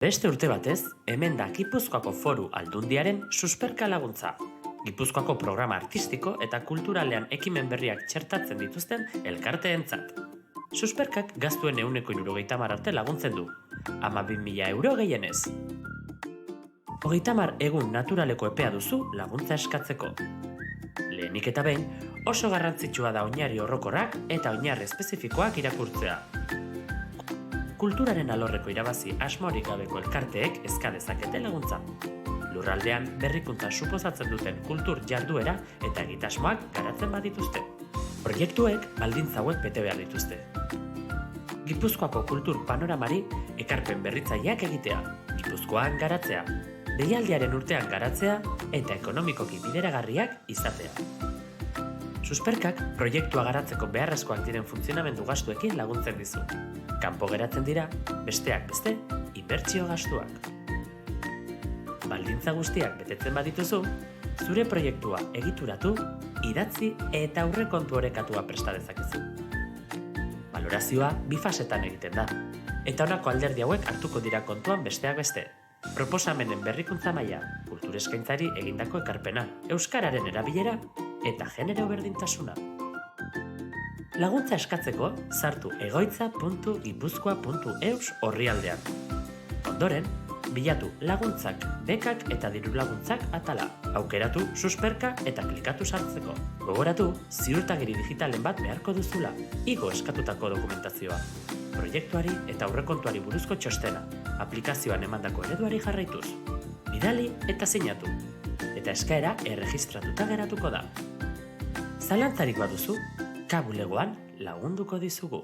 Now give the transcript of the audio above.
Beste urte batez, hemen da Gipuzkoako Foru Aldundiaren susperka laguntza. Gipuzkoako programa artistiko eta kulturalean ekimen berriak txertatzen dituzten elkarteentzat. Susperkak gaztuen 170 arte laguntzen du, 12.000 euro gehienez. 30 egun naturaleko epea duzu laguntza eskatzeko. Lehenik eta behin, oso garrantzitsua da oinarri orokorrak eta oinarri espezifikoak irakurtzea. Kulturaren alorreko irabazi asmorik gabeko elkarteek eska dezakete laguntza. Lurraldean berrikuntza suposatzen duten kultur jarduera eta egitasmoak garatzen badituzte. Proiektuek baldintza hauek bete behar dituzte. Gipuzkoako kultur panoramari ekarpen berritzaileak egitea, Gipuzkoan garatzea, deialdiaren urtean garatzea eta ekonomikoki bideragarriak izatea. Susperkak proiektua garatzeko beharrezkoak diren funtzionamendu gastuekin laguntzen dizu. Kanpo geratzen dira, besteak beste, inbertsio gastuak. Baldintza guztiak betetzen badituzu, zure proiektua egituratu, idatzi eta aurrekontu orekatua presta dezakezu. Balorazioa bi fasetan egiten da, eta honako alderdi hauek hartuko dira kontuan besteak beste. Proposamenen berrikuntza maila, kultur eskaintzari egindako ekarpena, euskararen erabilera eta genero berdintasuna. Laguntza eskatzeko, sartu egoitza.gipuzkoa.eus orrialdean. Ondoren, bilatu laguntzak, bekak eta diru laguntzak atala. Aukeratu, susperka eta klikatu sartzeko. Gogoratu, ziurtagiri digitalen bat beharko duzula. Igo eskatutako dokumentazioa. Proiektuari eta aurrekontuari buruzko txostena. Aplikazioan emandako ereduari jarraituz. Bidali eta sinatu. Eta eskaera erregistratuta geratuko da. Zalantzarik baduzu, K bulegoan lagunduko dizugu.